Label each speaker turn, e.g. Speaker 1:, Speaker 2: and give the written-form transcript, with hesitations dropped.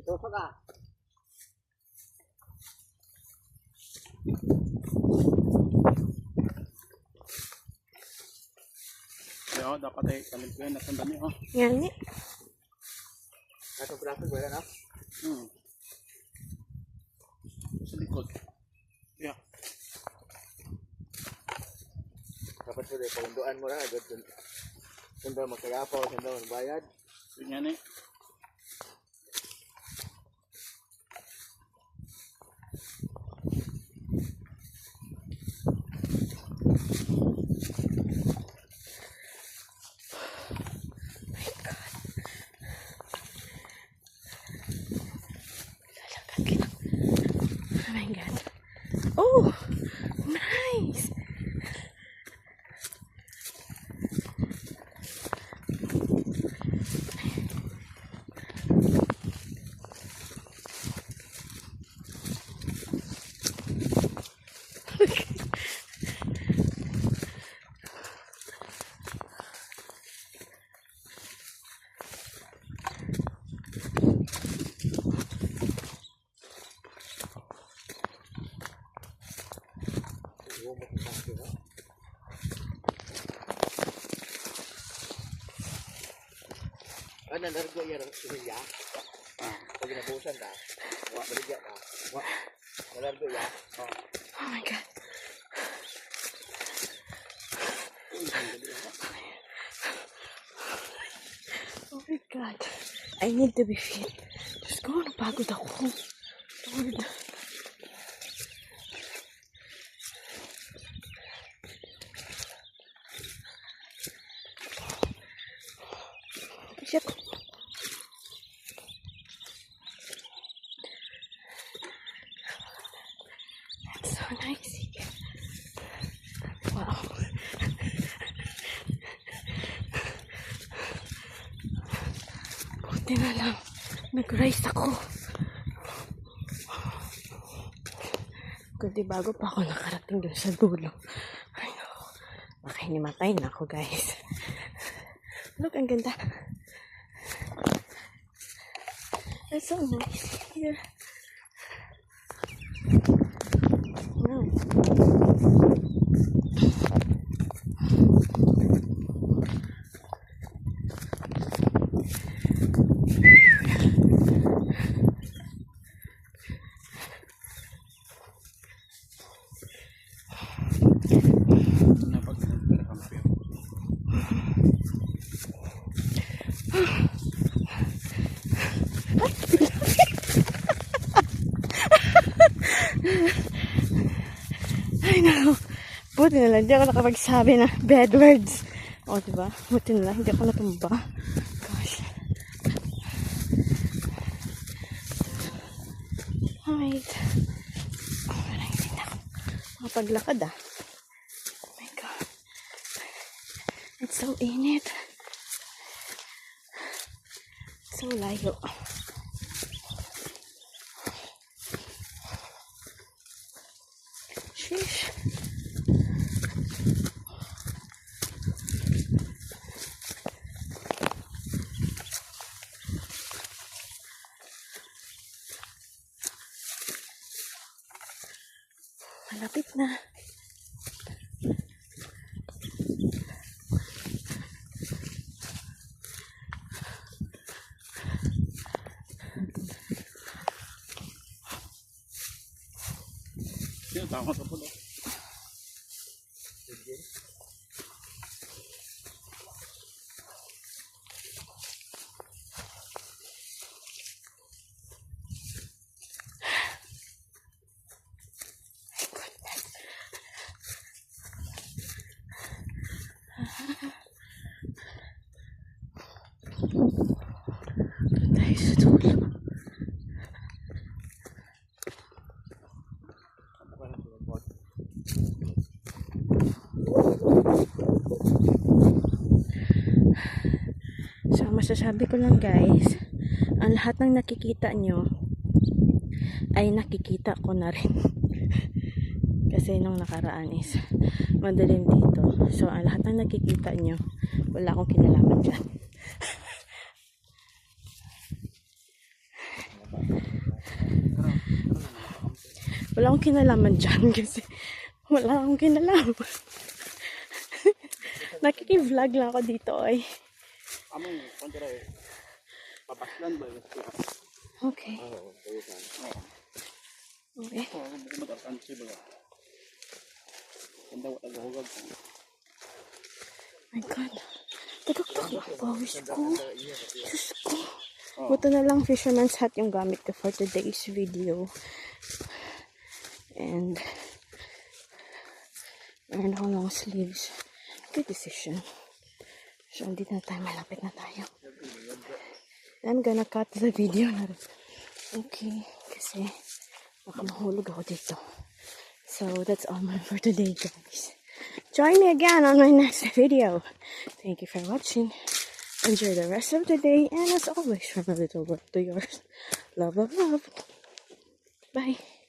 Speaker 1: Ito pa ka.
Speaker 2: Yo, dapat ay talim ko yan. Nasaan dami, oh.
Speaker 3: Yan ni.
Speaker 1: Ito plastic ko yan, ha?
Speaker 2: Sa likod. Yeah.
Speaker 1: Dapat ko dahil paunduan mo na. Kung daw magkagapaw, kung daw magbayad.
Speaker 2: Yun yan eh.
Speaker 3: Oh my God. Oh, nice.
Speaker 1: Ano, nargo yan ang similya? Pag nabusan ka, baligya ka. Nargo yan?
Speaker 3: Oh my God. Oh my God. I need to be fit. Diyos ko, napagod ako. Lord. Shit. That's so nice here. Wow. Buti na lang. Nag-rise ako. Kundi bago pa ako nakarating dun sa dulo. I know. Baka hinimatay na ako, guys. Look, ang ganda. It's so nice here. Wow. Ay, no. Buti na lang, hindi ako nakapagsabi na bad words. O, diba? Buti na lang, hindi ako natumba. Gosh. Alright. Parang hindi na ako makapaglakad, ah. Oh my God. It's so init. So layo. Sheesh. Malapit na.
Speaker 2: Yan, tama sa pulo.
Speaker 3: Tayo sa dulo. So, masasabi ko lang guys, ang lahat ng nakikita nyo ay nakikita ko na rin. Kasi nung nakaraan is madilim dito. So, ang lahat ng nakikita nyo, wala akong kinalaman dyan. Wala akong kinalaman dyan kasi wala akong kinalaman. Nakiki-vlog lang ako dito ay.
Speaker 2: Among kontra eh. Papaslan ba yun?
Speaker 3: Okay. Okay.
Speaker 2: Oo, buko matatansi ba? Kanda wala gahugag.
Speaker 3: My God. Tagaktak pawis ko. Diyos ko. Buto na lang fisherman's hat yung gamit ko for today's video. And meron ako long sleeves. Good decision. So, andito na tayo. Malapit na tayo. I'm gonna cut the video na rin. Okay. Kasi baka mahulog ako dito. So, that's all for today, guys. Join me again on my next video. Thank you for watching. Enjoy the rest of the day. And as always, from a little world to yours. Love, love, love. Bye.